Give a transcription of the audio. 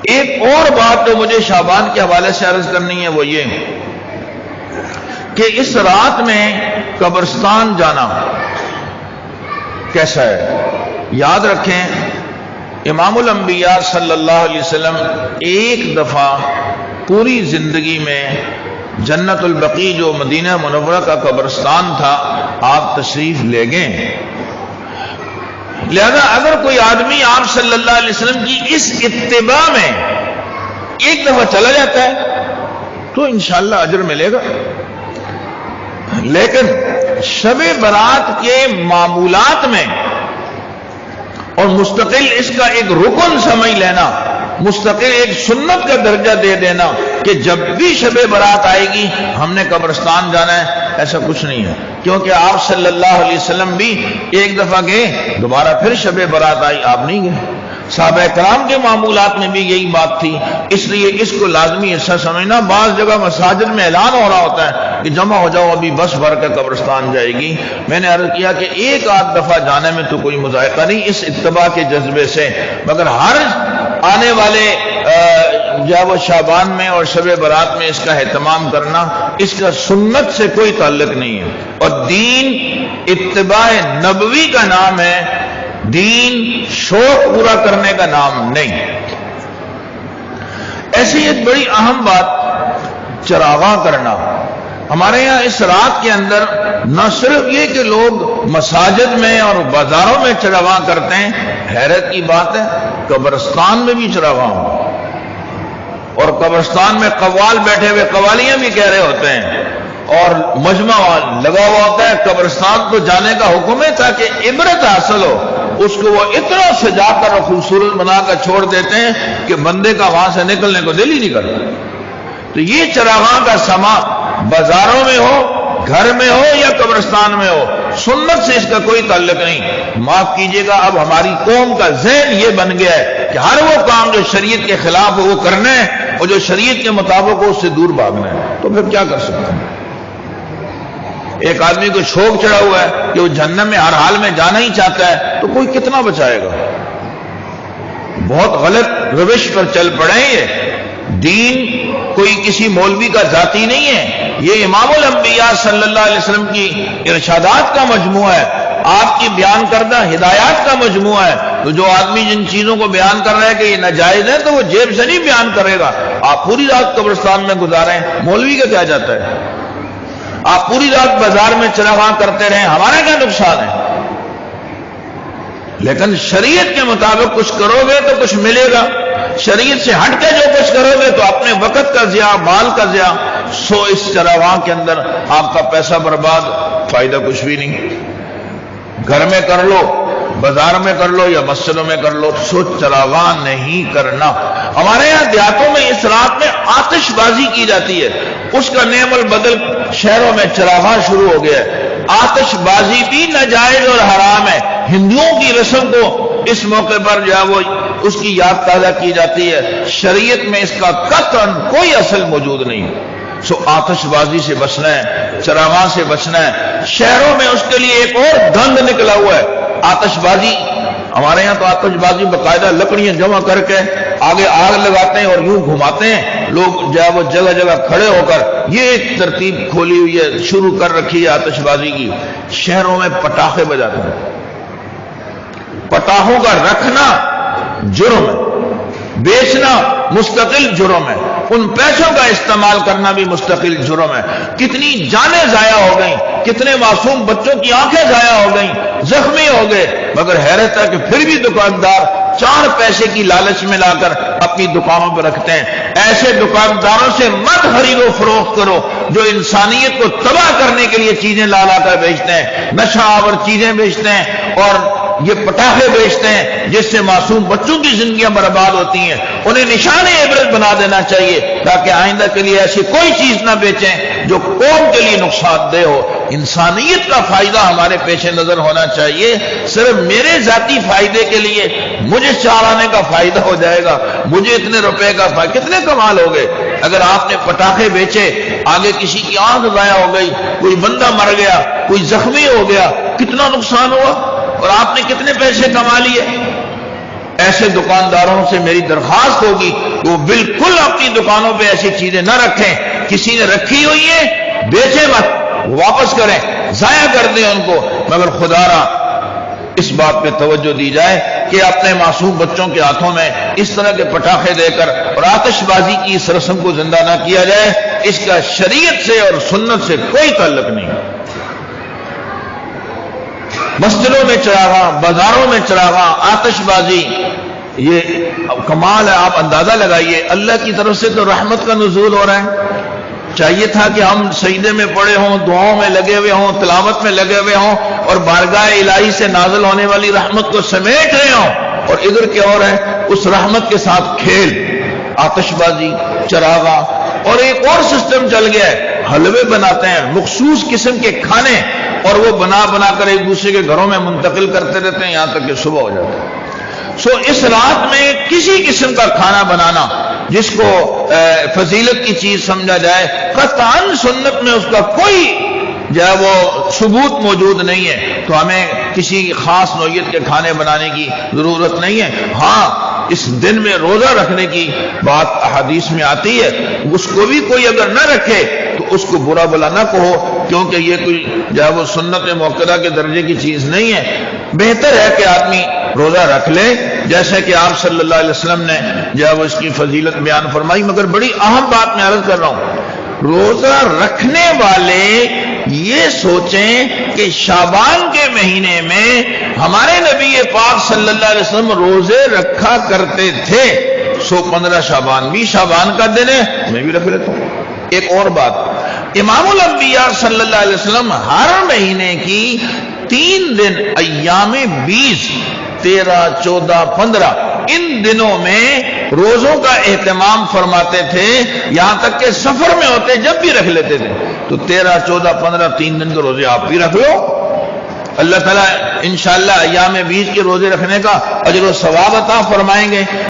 ایک اور بات جو مجھے شعبان کے حوالے سے عرض کرنی ہے وہ یہ کہ اس رات میں قبرستان جانا کیسا ہے؟ یاد رکھیں امام الانبیاء صلی اللہ علیہ وسلم ایک دفعہ پوری زندگی میں جنت البقیع جو مدینہ منورہ کا قبرستان تھا آپ تشریف لے گئے. لہذا اگر کوئی آدمی آپ صلی اللہ علیہ وسلم کی اس اتباع میں ایک دفعہ چلا جاتا ہے تو انشاءاللہ اجر ملے گا. لیکن شب برات کے معمولات میں اور مستقل اس کا ایک رکن سمجھ لینا، مستقل ایک سنت کا درجہ دے دینا کہ جب بھی شب برات آئے گی ہم نے قبرستان جانا ہے، ایسا کچھ نہیں ہے. کیونکہ آپ صلی اللہ علیہ وسلم بھی ایک دفعہ گئے، دوبارہ پھر شب برات آئی، آپ نہیں گئے. صحابہ کرام کے معمولات میں بھی یہی بات تھی. اس لیے اس کو لازمی حصہ سمجھنا. بعض جگہ مساجد میں اعلان ہو رہا ہوتا ہے کہ جمع ہو جاؤ، ابھی بس بھر کے قبرستان جائے گی. میں نے عرض کیا کہ ایک آدھ دفعہ جانے میں تو کوئی مذائقہ نہیں اس اتباع کے جذبے سے، مگر ہر آنے والے جب شعبان میں اور شب برات میں اس کا اہتمام کرنا، اس کا سنت سے کوئی تعلق نہیں ہے. اور دین اتباع نبوی کا نام ہے، دین شوق پورا کرنے کا نام نہیں. ایسی ایک بڑی اہم بات چراغاں کرنا. ہمارے یہاں اس رات کے اندر نہ صرف یہ کہ لوگ مساجد میں اور بازاروں میں چراغاں کرتے ہیں، حیرت کی بات ہے قبرستان میں بھی چراغاں ہوں. اور قبرستان میں قوال بیٹھے ہوئے قوالیاں بھی کہہ رہے ہوتے ہیں اور مجمع لگا ہوا ہوتا ہے. قبرستان کو جانے کا حکم ہے تاکہ عبرت حاصل ہو. اس کو وہ اتنا سجا کر اور خوبصورت بنا کر چھوڑ دیتے ہیں کہ بندے کا وہاں سے نکلنے کو دل ہی نہیں کرتا. تو یہ چراغاں کا سما بازاروں میں ہو، گھر میں ہو یا قبرستان میں ہو، سنت سے اس کا کوئی تعلق نہیں. معاف کیجیے گا، اب ہماری قوم کا ذہن یہ بن گیا ہے کہ ہر وہ کام جو شریعت کے خلاف ہو وہ کرنا ہے اور جو شریعت کے مطابق ہو اس سے دور بھاگنا ہے. تو پھر کیا کر سکتے ہیں؟ ایک آدمی کو شوق چڑھا ہوا ہے کہ وہ جہنم میں ہر حال میں جانا ہی چاہتا ہے، تو کوئی کتنا بچائے گا؟ بہت غلط روش پر چل پڑے. یہ دین کوئی کسی مولوی کا ذاتی نہیں ہے، یہ امام الانبیاء صلی اللہ علیہ وسلم کی ارشادات کا مجموعہ ہے، آپ کی بیان کردہ ہدایات کا مجموعہ ہے. تو جو آدمی جن چیزوں کو بیان کر رہا ہے کہ یہ ناجائز ہے تو وہ جیب سے نہیں بیان کرے گا. آپ پوری رات قبرستان میں گزاریں، مولوی کا کیا جاتا ہے؟ آپ پوری رات بازار میں چراغاں کرتے رہیں، ہمارا کیا نقصان ہے؟ لیکن شریعت کے مطابق کچھ کرو گے تو کچھ ملے گا. شریعت سے ہٹ کے جو کچھ کرو گے تو اپنے وقت کا ضیاع، مال کا ضیاع. سو اس چراغاں کے اندر آپ کا پیسہ برباد، فائدہ کچھ بھی نہیں. گھر میں کر لو، بازار میں کر لو یا مسجدوں میں کر لو، سو چراغاں نہیں کرنا. ہمارے یہاں دیہاتوں میں اس رات میں آتش بازی کی جاتی ہے، اس کا نعم البدل شہروں میں چراغاں شروع ہو گیا ہے. آتش بازی بھی ناجائز اور حرام ہے. ہندوؤں کی رسم کو اس موقع پر جو ہے وہ اس کی یاد تازہ کی جاتی ہے. شریعت میں اس کا قطعاً کوئی اصل موجود نہیں. سو آتش بازی سے بچنا ہے، چراغاں سے بچنا ہے. شہروں میں اس کے لیے ایک اور دھند نکلا ہوا ہے، آتش بازی. ہمارے یہاں تو آتش بازی باقاعدہ لکڑیاں جمع کر کے آگے آگ لگاتے ہیں اور یوں گھماتے ہیں. لوگ جو ہے وہ جگہ جگہ کھڑے ہو کر یہ ایک ترتیب کھولی ہوئی ہے، شروع کر رکھی ہے آتش بازی کی. شہروں میں پٹاخے بجاتے ہیں. پٹاخوں کا رکھنا جرم ہے، بیچنا مستقل جرم ہے، ان پیسوں کا استعمال کرنا بھی مستقل جرم ہے. کتنی جانیں ضائع ہو گئیں، کتنے معصوم بچوں کی آنکھیں ضائع ہو گئیں، زخمی ہو گئے. مگر حیرت ہے کہ پھر بھی دکاندار 4 پیسے کی لالچ میں لا کر اپنی دکانوں پر رکھتے ہیں. ایسے دکانداروں سے مت خرید و فروخت کرو جو انسانیت کو تباہ کرنے کے لیے چیزیں لا کر بیچتے ہیں، نشہ آور چیزیں بیچتے ہیں اور یہ پٹاخے بیچتے ہیں جس سے معصوم بچوں کی زندگیاں برباد ہوتی ہیں. انہیں نشان عبرت بنا دینا چاہیے تاکہ آئندہ کے لیے ایسی کوئی چیز نہ بیچیں جو قوم کے لیے نقصان دہ ہو. انسانیت کا فائدہ ہمارے پیش نظر ہونا چاہیے. صرف میرے ذاتی فائدے کے لیے مجھے 4 آنے کا فائدہ ہو جائے گا، مجھے اتنے روپے کا فائدہ. کتنے کمال ہو گئے اگر آپ نے پٹاخے بیچے، آگے کسی کی آنکھ ضائع ہو گئی، کوئی بندہ مر گیا، کوئی زخمی ہو گیا، کتنا نقصان ہوا اور آپ نے کتنے پیسے کما لیے. ایسے دکانداروں سے میری درخواست ہوگی کہ وہ بالکل اپنی دکانوں پہ ایسی چیزیں نہ رکھیں، کسی نے رکھی ہوئی ہے بیچے مت، واپس کریں، ضائع کر دیں ان کو، مگر خدا را اس بات پہ توجہ دی جائے کہ اپنے معصوم بچوں کے ہاتھوں میں اس طرح کے پٹاخے دے کر اور آتش بازی کی اس رسم کو زندہ نہ کیا جائے، اس کا شریعت سے اور سنت سے کوئی تعلق نہیں۔ مسجدوں میں چراغاں، بازاروں میں چراغاں، آتش بازی، یہ کمال ہے۔ آپ اندازہ لگائیے، اللہ کی طرف سے تو رحمت کا نزول ہو رہا ہے، چاہیے تھا کہ ہم سجدے میں پڑے ہوں، دعاؤں میں لگے ہوئے ہوں، تلاوت میں لگے ہوئے ہوں اور بارگاہ الہی سے نازل ہونے والی رحمت کو سمیٹ رہے ہوں، اور ادھر کیا ہو رہا ہے؟ اس رحمت کے ساتھ کھیل، آتش بازی، چراغاں، اور ایک اور سسٹم چل گیا ہے، حلوے بناتے ہیں، مخصوص قسم کے کھانے، اور وہ بنا بنا کر ایک دوسرے کے گھروں میں منتقل کرتے رہتے ہیں یہاں تک کہ صبح ہو جاتا ہے۔ اس رات میں کسی قسم کا کھانا بنانا جس کو فضیلت کی چیز سمجھا جائے، قطعاً سنت میں اس کا کوئی جو ہے وہ ثبوت موجود نہیں ہے، تو ہمیں کسی خاص نوعیت کے کھانے بنانے کی ضرورت نہیں ہے۔ ہاں، اس دن میں روزہ رکھنے کی بات احادیث میں آتی ہے، اس کو بھی کوئی اگر نہ رکھے تو اس کو برا بلا نہ کہو، کیونکہ یہ کوئی جو ہے وہ سنت موقدہ کے درجے کی چیز نہیں ہے۔ بہتر ہے کہ آدمی روزہ رکھ لے، جیسے کہ آپ صلی اللہ علیہ وسلم نے جو ہے وہ اس کی فضیلت بیان فرمائی۔ مگر بڑی اہم بات میں عرض کر رہا ہوں، روزہ رکھنے والے یہ سوچیں کہ شعبان کے مہینے میں ہمارے نبی پاک صلی اللہ علیہ وسلم روزے رکھا کرتے تھے، 15 شعبان بھی شعبان کا دن ہے، میں بھی رکھ لیتا ہوں۔ ایک اور بات، امام الانبیاء صلی اللہ علیہ وسلم ہر مہینے کی 3 دن ایام 20، 13، 14، 15 ان دنوں میں روزوں کا اہتمام فرماتے تھے، یہاں تک کہ سفر میں ہوتے جب بھی رکھ لیتے تھے۔ تو 13، 14، 15 3 دن کے روزے آپ بھی رکھ لو، اللہ تعالیٰ انشاءاللہ ایام 20 کے روزے رکھنے کا اجر و ثواب عطا فرمائیں گے۔